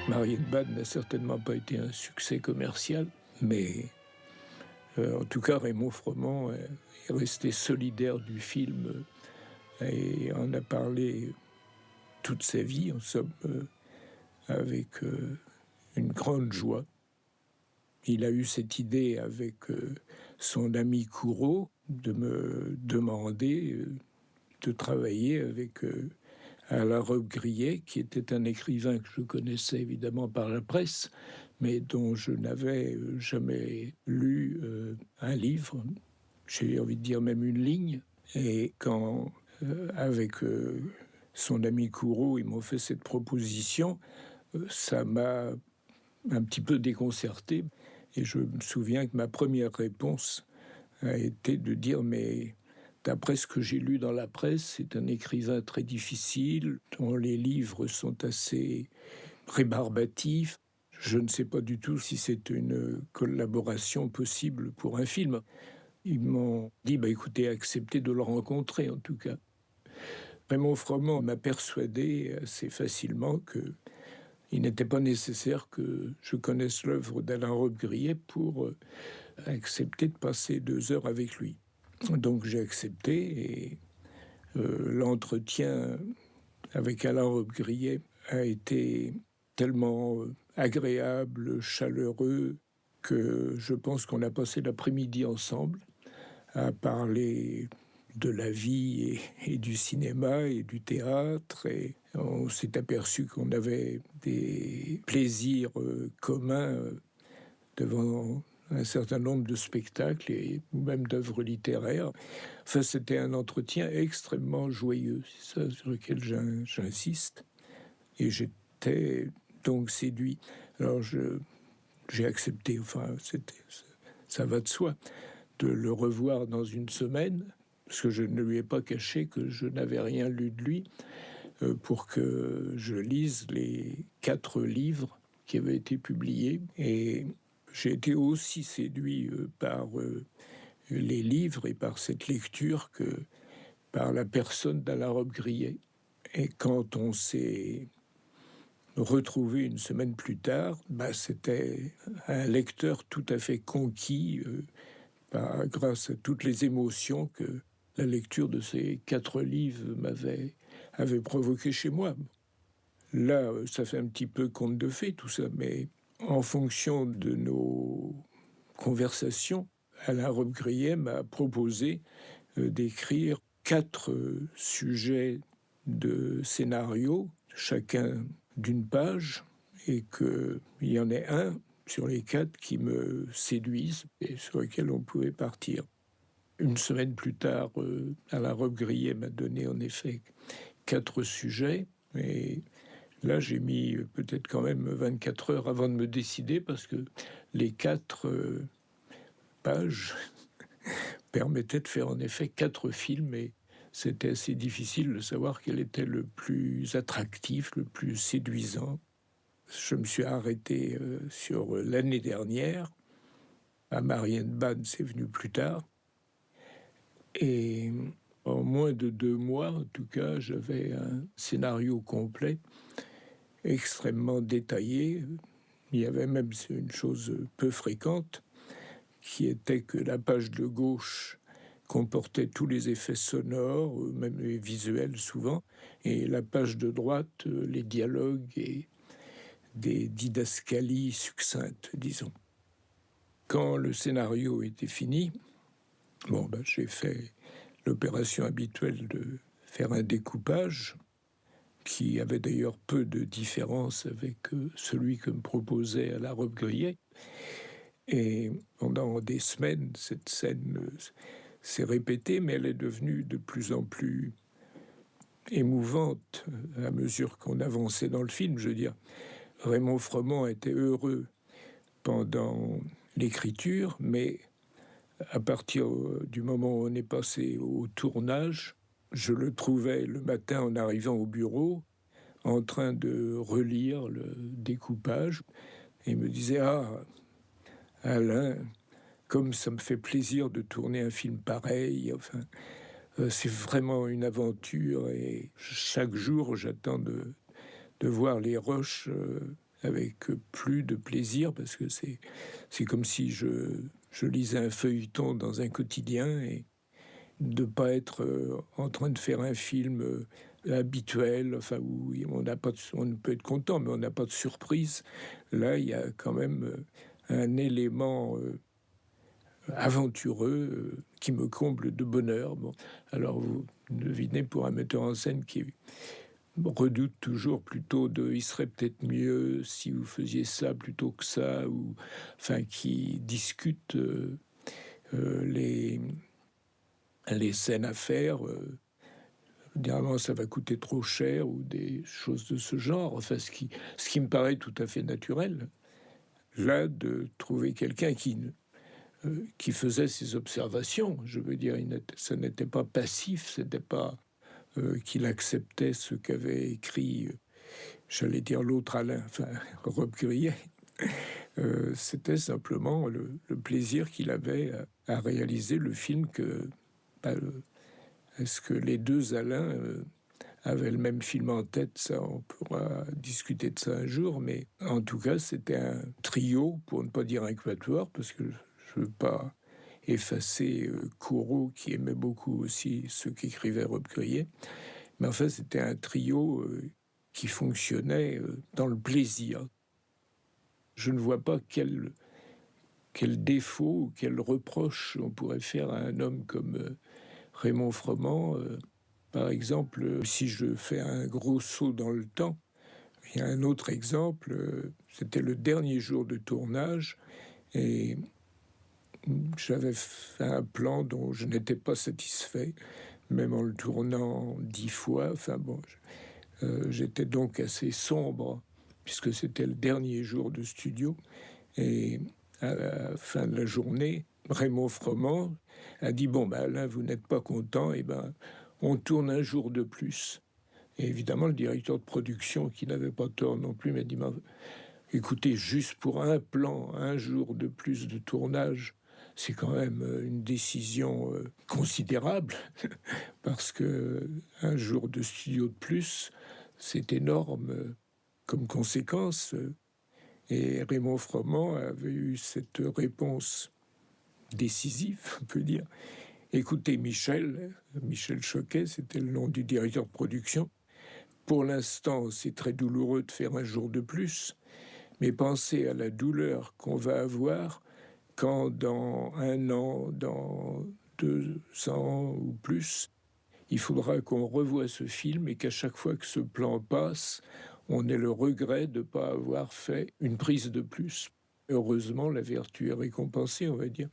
Marienbad n'a certainement pas été un succès commercial, mais en tout cas, Raymond Froment est resté solidaire du film et en a parlé toute sa vie, en somme, avec une grande joie. Il a eu cette idée avec son ami Courreau de me demander de travailler avec Alain Robbe-Grillet, qui était un écrivain que je connaissais évidemment par la presse, mais dont je n'avais jamais lu un livre, j'ai envie de dire même une ligne. Et quand, avec son ami Courreau, ils m'ont fait cette proposition, ça m'a un petit peu déconcerté. Et je me souviens que ma première réponse a été de dire « mais d'après ce que j'ai lu dans la presse, c'est un écrivain très difficile, dont les livres sont assez rébarbatifs. Je ne sais pas du tout si c'est une collaboration possible pour un film. » Ils m'ont dit « écoutez, acceptez de le rencontrer en tout cas. » Raymond Froment m'a persuadé assez facilement qu'il n'était pas nécessaire que je connaisse l'œuvre d'Alain Robbe-Grillet pour accepter de passer 2 heures avec lui. Donc j'ai accepté et l'entretien avec Alain Robbe-Grillet a été tellement agréable, chaleureux, que je pense qu'on a passé l'après-midi ensemble à parler de la vie et du cinéma et du théâtre. Et on s'est aperçu qu'on avait des plaisirs communs devant un certain nombre de spectacles et même d'œuvres littéraires. Enfin, c'était un entretien extrêmement joyeux, c'est ça sur lequel j'insiste. Et j'étais donc séduit. Alors j'ai accepté, enfin, ça va de soi, de le revoir dans une semaine, parce que je ne lui ai pas caché que je n'avais rien lu de lui, pour que je lise les 4 livres qui avaient été publiés. Et j'ai été aussi séduit par les livres et par cette lecture que par la personne d'Alain Robbe-Grillet. Et quand on s'est retrouvé une semaine plus tard, c'était un lecteur tout à fait conquis grâce à toutes les émotions que la lecture de ces 4 livres avait provoqué chez moi. Là, ça fait un petit peu conte de fées tout ça, mais en fonction de nos conversations, Alain Robbe-Grillet m'a proposé d'écrire 4 sujets de scénario, chacun d'une page, et qu'il y en ait un sur les 4 qui me séduisent et sur lesquels on pouvait partir. Une semaine plus tard, Alain Robbe-Grillet m'a donné en effet 4 sujets, et là j'ai mis peut-être quand même 24 heures avant de me décider, parce que les 4 pages permettaient de faire en effet 4 films, et c'était assez difficile de savoir quel était le plus attractif, le plus séduisant. Je me suis arrêté sur l'année dernière. À Marienbad, c'est venu plus tard. Et en moins de 2 mois, en tout cas, j'avais un scénario complet, extrêmement détaillé. Il y avait même une chose peu fréquente, qui était que la page de gauche comportait tous les effets sonores, même les visuels souvent, et la page de droite, les dialogues et des didascalies succinctes, disons. Quand le scénario était fini, j'ai fait l'opération habituelle de faire un découpage, qui avait d'ailleurs peu de différence avec celui que me proposait Alain Robbe-Grillet. Et pendant des semaines, cette scène s'est répétée, mais elle est devenue de plus en plus émouvante à mesure qu'on avançait dans le film. Je veux dire, Raymond Froment était heureux pendant l'écriture, mais à partir du moment où on est passé au tournage, je le trouvais le matin en arrivant au bureau en train de relire le découpage et il me disait « Ah, Alain, comme ça me fait plaisir de tourner un film pareil, enfin, c'est vraiment une aventure et chaque jour j'attends de voir les rushs avec plus de plaisir, parce que c'est comme si je lisais un feuilleton dans un quotidien, et de ne pas être en train de faire un film habituel, enfin, où on peut être content, mais on n'a pas de surprise. Là, il y a quand même un élément aventureux qui me comble de bonheur. Bon, alors vous devinez, pour un metteur en scène qui redoute toujours plutôt il serait peut-être mieux si vous faisiez ça plutôt que ça, ou enfin qui discute les scènes à faire. Généralement, ça va coûter trop cher, ou des choses de ce genre. Enfin, ce qui me paraît tout à fait naturel. Là, de trouver quelqu'un qui faisait ses observations, je veux dire, ça n'était pas passif, c'était pas qu'il acceptait ce qu'avait écrit, j'allais dire l'autre Alain, enfin Robbe-Grillet. C'était simplement le plaisir qu'il avait à réaliser le film que... Est-ce que les deux Alain avaient le même film en tête? Ça, on pourra discuter de ça un jour, mais en tout cas, c'était un trio, pour ne pas dire un quatuor, parce que je ne veux pas effacer Corot, qui aimait beaucoup aussi ce qu'écrivait Robbe-Grillet. Mais enfin, c'était un trio qui fonctionnait dans le plaisir. Je ne vois pas quel défaut ou quel reproche on pourrait faire à un homme comme Raymond Froment. Par exemple, si je fais un gros saut dans le temps, il y a un autre exemple, c'était le dernier jour de tournage, et j'avais fait un plan dont je n'étais pas satisfait, même en le tournant 10 fois. Enfin bon, j'étais donc assez sombre, puisque c'était le dernier jour de studio. Et à la fin de la journée, Raymond Froment a dit « Bon, ben là, vous n'êtes pas content, et ben on tourne un jour de plus ». Et évidemment, le directeur de production, qui n'avait pas tort non plus, m'a dit « Écoutez, juste pour un plan, un jour de plus de tournage, c'est quand même une décision considérable, parce que un jour de studio de plus, c'est énorme comme conséquence. » Et Raymond Froment avait eu cette réponse décisive, on peut dire. « Écoutez, Michel Choquet, c'était le nom du directeur de production. Pour l'instant, c'est très douloureux de faire un jour de plus, mais pensez à la douleur qu'on va avoir quand dans 1 an, dans 2 ans ou plus, il faudra qu'on revoie ce film, et qu'à chaque fois que ce plan passe, on ait le regret de ne pas avoir fait une prise de plus. » Heureusement, la vertu est récompensée, on va dire.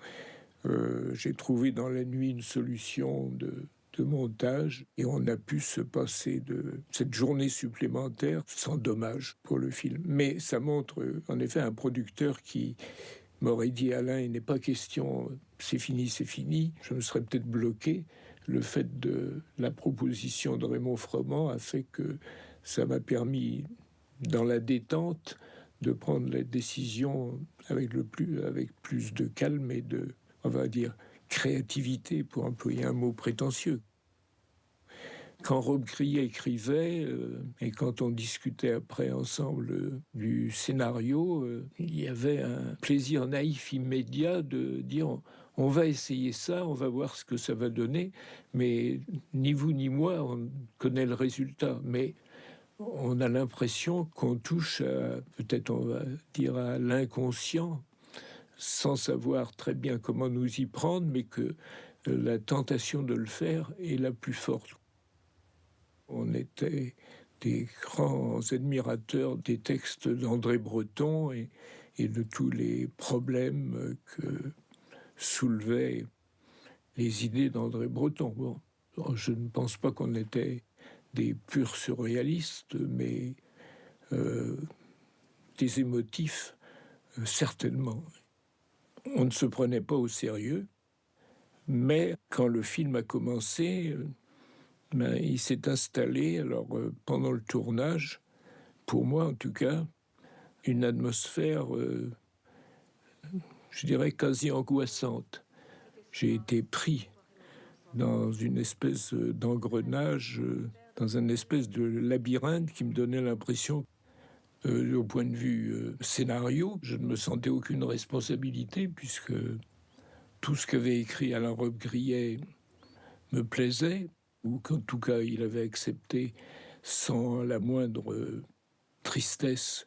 J'ai trouvé dans la nuit une solution de montage, et on a pu se passer de cette journée supplémentaire sans dommage pour le film. Mais ça montre en effet un producteur qui m'aurait dit « Alain, il n'est pas question, c'est fini, c'est fini », je me serais peut-être bloqué. Le fait de la proposition de Raymond Froment a fait que ça m'a permis, dans la détente, de prendre la décision avec plus de calme et de, on va dire, créativité, pour employer un mot prétentieux. Quand Robbe-Grillet écrivait, et quand on discutait après ensemble du scénario, il y avait un plaisir naïf immédiat de dire « on va essayer ça, on va voir ce que ça va donner », mais ni vous ni moi, on connaît le résultat. Mais on a l'impression qu'on touche peut-être on va dire à l'inconscient, sans savoir très bien comment nous y prendre, mais que la tentation de le faire est la plus forte. On était des grands admirateurs des textes d'André Breton et de tous les problèmes que soulevaient les idées d'André Breton. Bon, je ne pense pas qu'on était des purs surréalistes, mais des émotifs, certainement. On ne se prenait pas au sérieux, mais quand le film a commencé, il s'est installé, alors pendant le tournage, pour moi en tout cas, une atmosphère, je dirais, quasi angoissante. J'ai été pris dans une espèce d'engrenage, dans une espèce de labyrinthe qui me donnait l'impression Au point de vue scénario, je ne me sentais aucune responsabilité puisque tout ce qu'avait écrit Alain Robbe-Grillet me plaisait, ou qu'en tout cas il avait accepté sans la moindre tristesse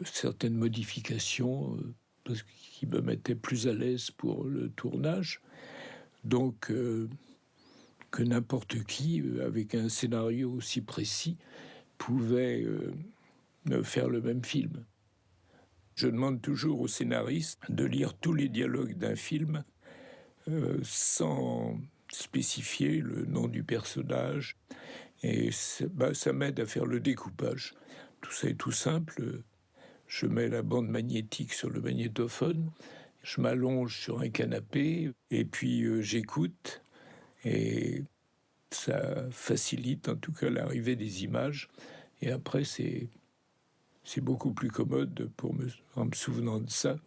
certaines modifications parce qu'il me mettait plus à l'aise pour le tournage. Donc que n'importe qui, avec un scénario aussi précis, pouvait faire le même film. Je demande toujours au scénariste de lire tous les dialogues d'un film sans spécifier le nom du personnage. Et ça m'aide à faire le découpage. Tout ça est tout simple. Je mets la bande magnétique sur le magnétophone, je m'allonge sur un canapé et puis j'écoute. Et ça facilite en tout cas l'arrivée des images. Et après, c'est beaucoup plus commode en me souvenant de ça,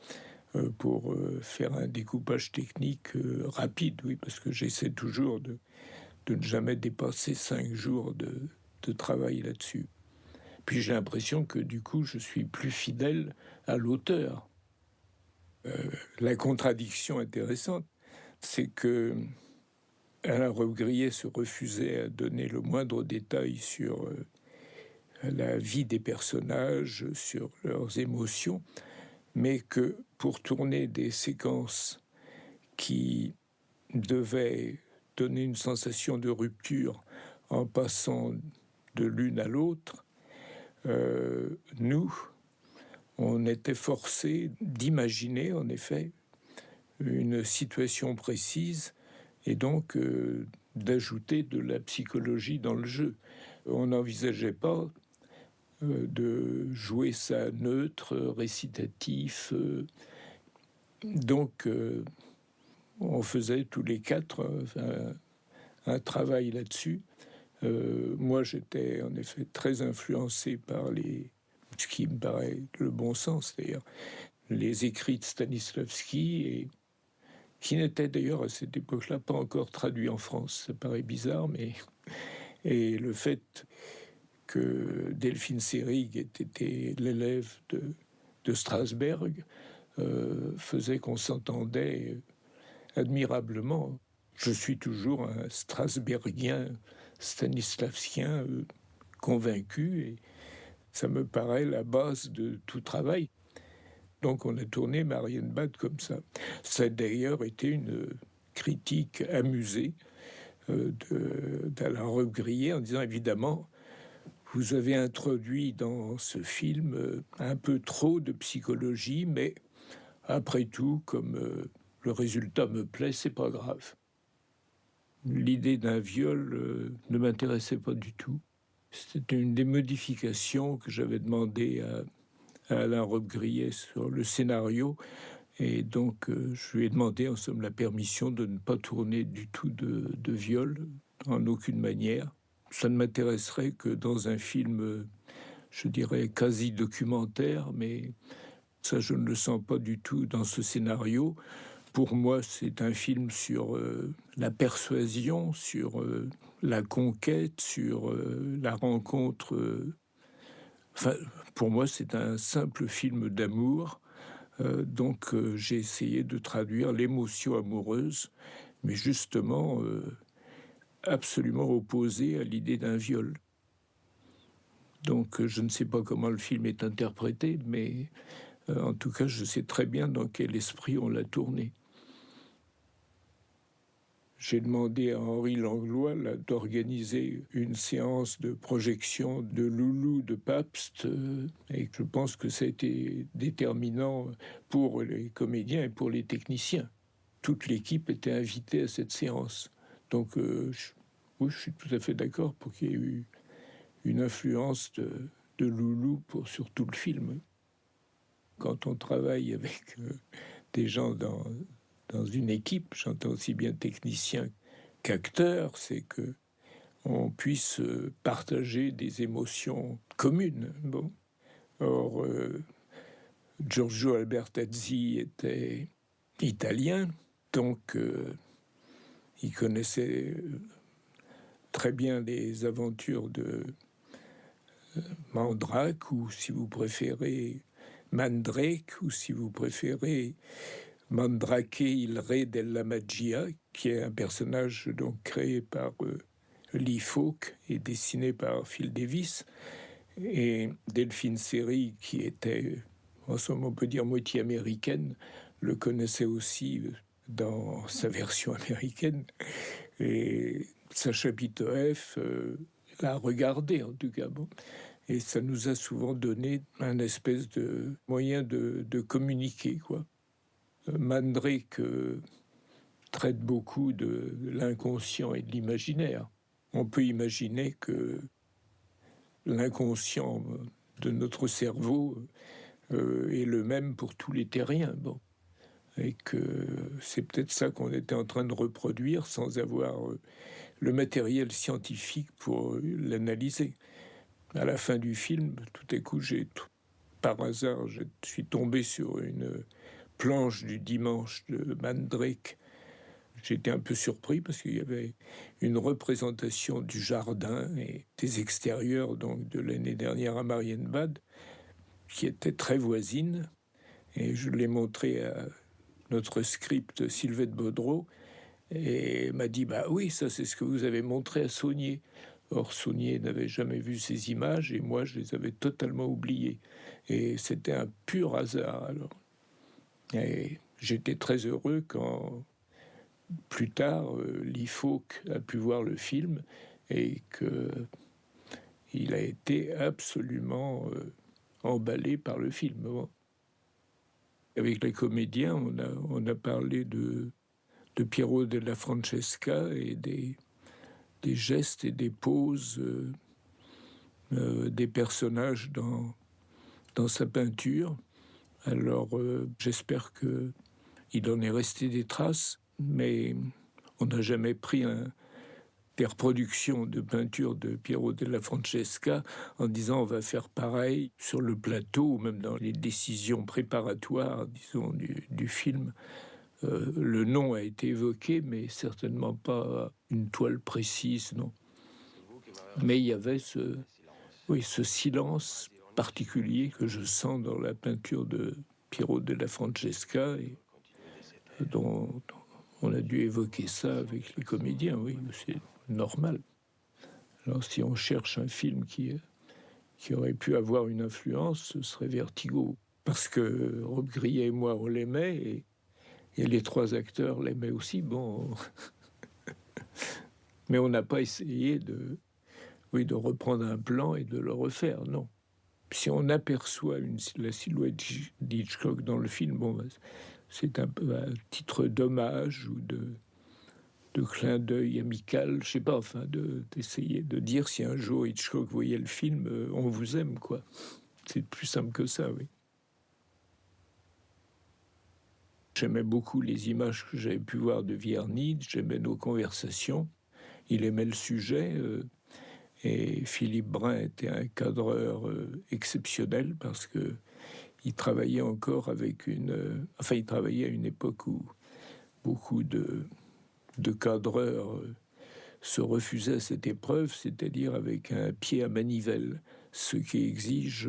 pour faire un découpage technique rapide, oui, parce que j'essaie toujours de ne jamais dépasser 5 jours de travail là-dessus. Puis j'ai l'impression que du coup, je suis plus fidèle à l'auteur. La contradiction intéressante, c'est que Alain Robbe-Grillet se refusait à donner le moindre détail sur la vie des personnages, sur leurs émotions, mais que pour tourner des séquences qui devaient donner une sensation de rupture en passant de l'une à l'autre, nous, on était forcés d'imaginer, en effet, une situation précise et donc d'ajouter de la psychologie dans le jeu. On n'envisageait pas de jouer ça neutre, récitatif. Donc, on faisait tous les quatre un travail là-dessus. Moi, j'étais en effet très influencé par ce qui me paraît le bon sens, d'ailleurs, les écrits de Stanislavski, et qui n'étaient d'ailleurs à cette époque-là pas encore traduits en France. Ça paraît bizarre, mais... Et le fait que Delphine Seyrig était l'élève de Strasberg faisait qu'on s'entendait admirablement. Je suis toujours un strasbergien, stanislavskien convaincu, et ça me paraît la base de tout travail. Donc on a tourné Marienbad comme ça. Ça a d'ailleurs été une critique amusée d'Alain Robbe-Grillet en disant évidemment, vous avez introduit dans ce film un peu trop de psychologie, mais après tout, comme le résultat me plaît, c'est pas grave. L'idée d'un viol ne m'intéressait pas du tout. C'était une des modifications que j'avais demandé à Alain Robbe-Grillet sur le scénario. Et donc, je lui ai demandé en somme la permission de ne pas tourner du tout de viol, en aucune manière. Ça ne m'intéresserait que dans un film, je dirais, quasi documentaire, mais ça, je ne le sens pas du tout dans ce scénario. Pour moi, c'est un film sur la persuasion, sur la conquête, sur la rencontre. Enfin, pour moi, c'est un simple film d'amour. Donc, j'ai essayé de traduire l'émotion amoureuse, mais justement absolument opposée à l'idée d'un viol. Donc, je ne sais pas comment le film est interprété, mais en tout cas, je sais très bien dans quel esprit on l'a tourné. J'ai demandé à Henri Langlois d'organiser une séance de projection de Loulou de Pabst, et je pense que ça a été déterminant pour les comédiens et pour les techniciens. Toute l'équipe était invitée à cette séance. Donc, oui, je suis tout à fait d'accord pour qu'il y ait eu une influence de Loulou sur tout le film. Quand on travaille avec des gens dans une équipe, j'entends aussi bien technicien qu'acteur, c'est que on puisse partager des émotions communes. Bon. Or, Giorgio Albertazzi était italien, donc il connaissait très bien les aventures Mandrake, ou si vous préférez Mandrake, ou si vous préférez Mandrake il re della magia, qui est un personnage donc créé par Lee Falk et dessiné par Phil Davis, et Delphine Seyrig, qui était, en somme, on peut dire moitié américaine, le connaissait aussi dans sa version américaine, et Sacha Pitoeff l'a regardé en tout cas. Bon. Et ça nous a souvent donné un espèce de moyen de communiquer, quoi. Mandrake traite beaucoup de l'inconscient et de l'imaginaire. On peut imaginer que l'inconscient de notre cerveau est le même pour tous les terriens. Bon. Et que c'est peut-être ça qu'on était en train de reproduire sans avoir le matériel scientifique pour l'analyser. À la fin du film, tout à coup, par hasard, je suis tombé sur une planche du dimanche de Mandrake. J'étais un peu surpris parce qu'il y avait une représentation du jardin et des extérieurs donc de l'année dernière à Marienbad, qui était très voisine. Et je l'ai montré à notre script Sylvette Baudreau, et m'a dit « Bah oui, ça c'est ce que vous avez montré à Saunier ». Or, Saunier n'avait jamais vu ces images, et moi, je les avais totalement oubliées. Et c'était un pur hasard, alors. Et j'étais très heureux quand, plus tard, Lee Falk a pu voir le film, et qu'il a été absolument emballé par le film. Bon. Avec les comédiens, on a parlé de Piero della Francesca et des gestes et des poses des personnages dans sa peinture. Alors j'espère qu'il en est resté des traces, mais on n'a jamais pris des reproductions de peinture de Piero della Francesca en disant on va faire pareil sur le plateau ou même dans les décisions préparatoires, disons, du film. Le nom a été évoqué, mais certainement pas une toile précise, non. Mais il y avait ce silence particulier que je sens dans la peinture de Piero della Francesca, et dont on a dû évoquer ça avec les comédiens, oui, c'est normal. Alors si on cherche un film qui aurait pu avoir une influence, ce serait Vertigo, parce que Rob Grillet et moi, on l'aimait, et les trois acteurs l'aimaient aussi, bon. Mais on n'a pas essayé de reprendre un plan et de le refaire, non. Si on aperçoit la silhouette d'Hitchcock dans le film, bon, c'est un peu un titre d'hommage ou de clin d'œil amical, je sais pas, enfin, d'essayer de dire si un jour Hitchcock voyait le film, on vous aime, quoi. C'est plus simple que ça, oui. J'aimais beaucoup les images que j'avais pu voir de Vierny, j'aimais nos conversations, il aimait le sujet, et Philippe Brun était un cadreur exceptionnel parce que il travaillait encore avec il travaillait à une époque où beaucoup de cadreurs se refusaient à cette épreuve, c'est-à-dire avec un pied à manivelle, ce qui exige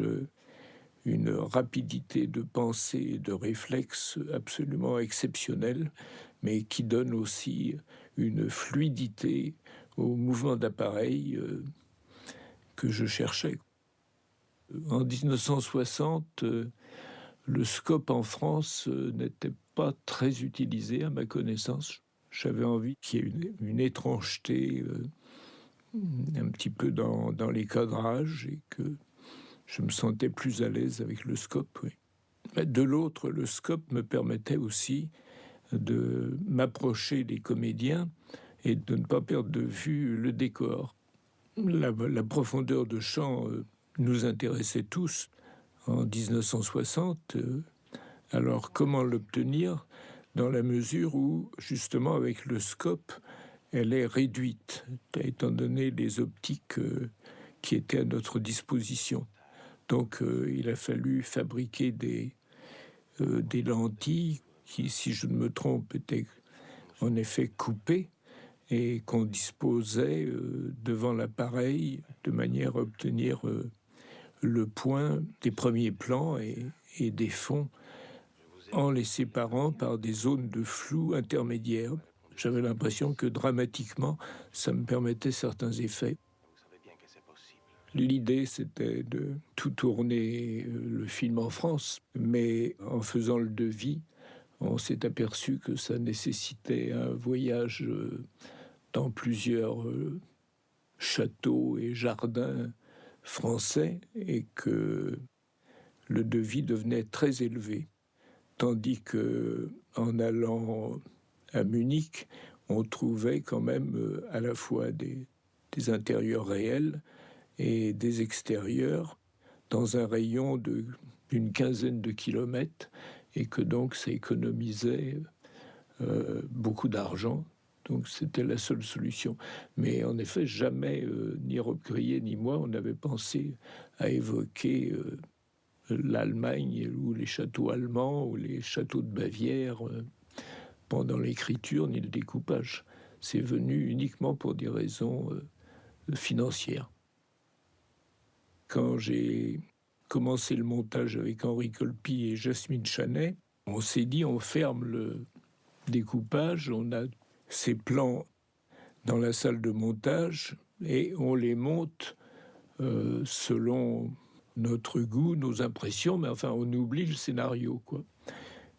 une rapidité de pensée et de réflexe absolument exceptionnelle, mais qui donne aussi une fluidité au mouvement d'appareil que je cherchais. En 1960, le scope en France n'était pas très utilisé à ma connaissance. J'avais envie qu'il y ait une étrangeté un petit peu dans les cadrages, et que je me sentais plus à l'aise avec le scope, oui. De l'autre, le scope me permettait aussi de m'approcher des comédiens et de ne pas perdre de vue le décor. La profondeur de champ nous intéressait tous en 1960. Alors comment l'obtenir, dans la mesure où, justement, avec le scope, elle est réduite, étant donné les optiques qui étaient à notre disposition. Donc il a fallu fabriquer des lentilles qui, si je ne me trompe, étaient en effet coupées et qu'on disposait devant l'appareil de manière à obtenir le point des premiers plans et des fonds en les séparant par des zones de flou intermédiaires. J'avais l'impression que dramatiquement, ça me permettait certains effets. L'idée, c'était de tout tourner le film en France, mais en faisant le devis, on s'est aperçu que ça nécessitait un voyage dans plusieurs châteaux et jardins français et que le devis devenait très élevé. Tandis que en allant à Munich, on trouvait quand même à la fois des intérieurs réels et des extérieurs dans un rayon d'une quinzaine de kilomètres et que donc ça économisait beaucoup d'argent. Donc c'était la seule solution. Mais en effet, jamais, ni Rob Grillet ni moi, on n'avait pensé à évoquer l'Allemagne ou les châteaux allemands ou les châteaux de Bavière pendant l'écriture ni le découpage. C'est venu uniquement pour des raisons financières. Quand j'ai commencé le montage avec Henri Colpi et Jasmine Chanet, on s'est dit on ferme le découpage, on a ces plans dans la salle de montage et on les monte selon notre goût, nos impressions, mais enfin on oublie le scénario, quoi.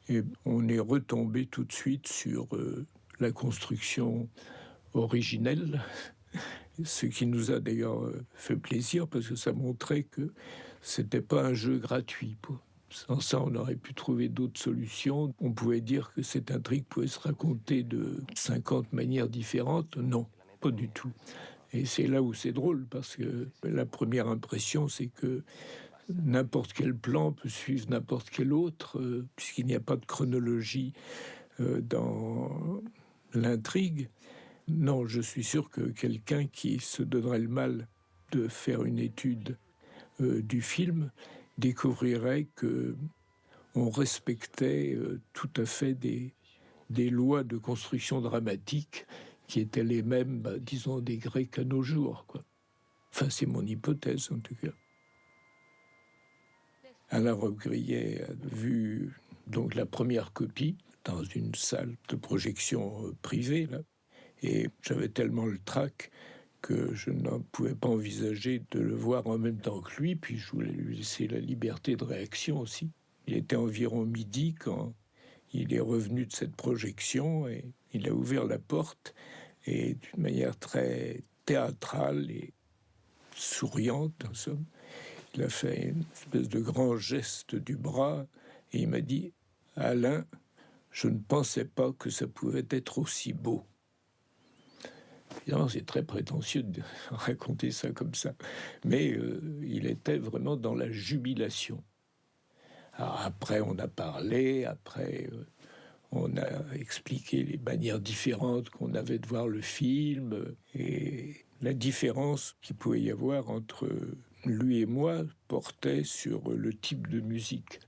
Et on est retombé tout de suite sur la construction originelle, ce qui nous a d'ailleurs fait plaisir parce que ça montrait que c'était pas un jeu gratuit. Sans ça, on aurait pu trouver d'autres solutions. On pouvait dire que cette intrigue pouvait se raconter de 50 manières différentes. Non, pas du tout. Et c'est là où c'est drôle, parce que la première impression, c'est que n'importe quel plan peut suivre n'importe quel autre, puisqu'il n'y a pas de chronologie dans l'intrigue. Non, je suis sûr que quelqu'un qui se donnerait le mal de faire une étude du film découvrirait que on respectait tout à fait des lois de construction dramatique qui étaient les mêmes, disons, des Grecs à nos jours, quoi. Enfin, c'est mon hypothèse, en tout cas. Alain Robbe-Grillet a vu donc la première copie dans une salle de projection privée, là, et j'avais tellement le trac que je n'en pouvais pas envisager de le voir en même temps que lui, puis je voulais lui laisser la liberté de réaction aussi. Il était environ midi quand il est revenu de cette projection et il a ouvert la porte et d'une manière très théâtrale et souriante, en somme, il a fait une espèce de grand geste du bras et il m'a dit « Alain, je ne pensais pas que ça pouvait être aussi beau. » Évidemment, c'est très prétentieux de raconter ça comme ça, mais il était vraiment dans la jubilation. Alors après, on a parlé, après, on a expliqué les manières différentes qu'on avait de voir le film et la différence qu'il pouvait y avoir entre lui et moi portait sur le type de musique.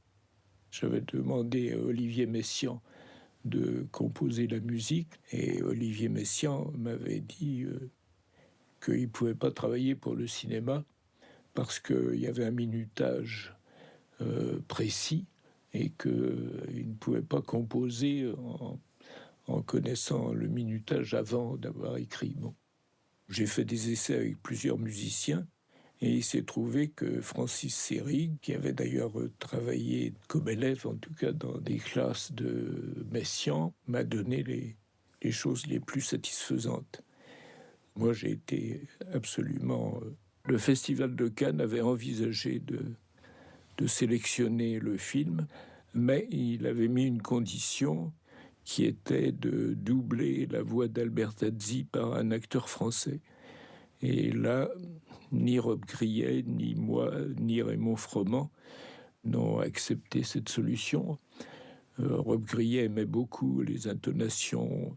J'avais demandé à Olivier Messiaen de composer la musique et Olivier Messiaen m'avait dit qu'il ne pouvait pas travailler pour le cinéma parce qu'il y avait un minutage précis et qu'il ne pouvait pas composer en connaissant le minutage avant d'avoir écrit. Bon. J'ai fait des essais avec plusieurs musiciens et il s'est trouvé que Francis Seyrig, qui avait d'ailleurs travaillé comme élève, en tout cas dans des classes de Messiaen, m'a donné les choses les plus satisfaisantes. Moi, j'ai été absolument... Le Festival de Cannes avait envisagé de sélectionner le film, mais il avait mis une condition qui était de doubler la voix d'Albertazzi par un acteur français. Et là, ni Robbe-Grillet, ni moi, ni Raymond Froment n'ont accepté cette solution. Robbe-Grillet aimait beaucoup les intonations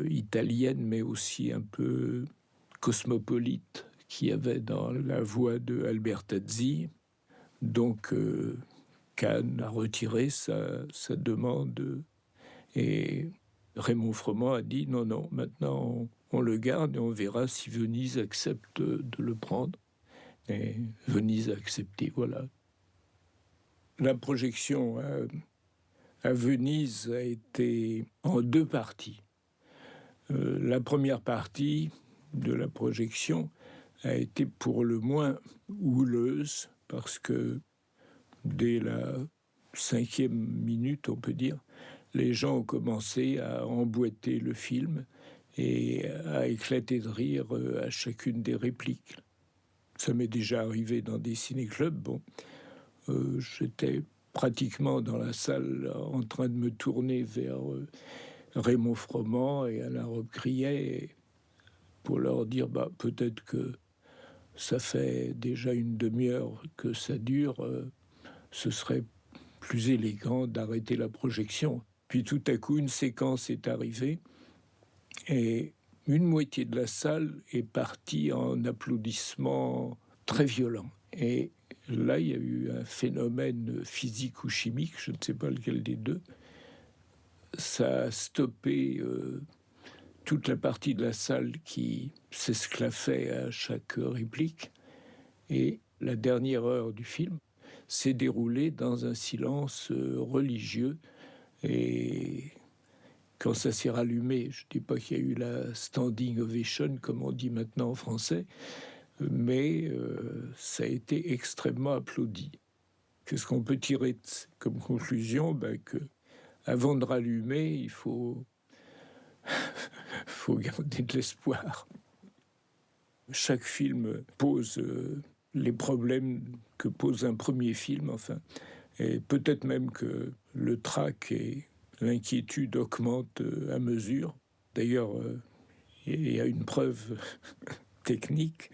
italiennes, mais aussi un peu cosmopolites qu'il y avait dans la voix de Albertazzi. Donc, Cannes a retiré sa demande et Raymond Froment a dit non, maintenant on le garde et on verra si Venise accepte de le prendre. Et Venise a accepté, voilà. La projection à Venise a été en 2 parties. La première partie de la projection a été pour le moins houleuse parce que dès la 5e minute, on peut dire, les gens ont commencé à emboîter le film et à éclater de rire à chacune des répliques. Ça m'est déjà arrivé dans des ciné-clubs. Bon, j'étais pratiquement dans la salle en train de me tourner vers Raymond Froment et Alain Robbe-Grillet pour leur dire peut-être que ça fait déjà une demi-heure que ça dure, ce serait plus élégant d'arrêter la projection. Puis tout à coup, une séquence est arrivée et une moitié de la salle est partie en applaudissements très violents. Et là, il y a eu un phénomène physique ou chimique, je ne sais pas lequel des deux. Ça a stoppé toute la partie de la salle qui s'esclaffait à chaque réplique. Et la dernière heure du film s'est déroulée dans un silence religieux. Et quand ça s'est rallumé, je ne dis pas qu'il y a eu la standing ovation, comme on dit maintenant en français, mais ça a été extrêmement applaudi. Qu'est-ce qu'on peut tirer comme conclusion? Que avant de rallumer, il faut garder de l'espoir. Chaque film pose les problèmes que pose un premier film, enfin, et peut-être même que le trac et l'inquiétude augmentent à mesure. D'ailleurs, il y a une preuve technique,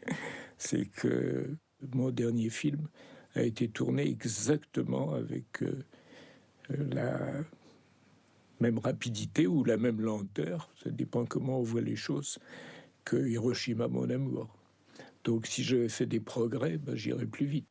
c'est que mon dernier film a été tourné exactement avec la même rapidité ou la même lenteur, ça dépend comment on voit les choses, que Hiroshima, mon amour. Donc si j'avais fait des progrès, j'irais plus vite.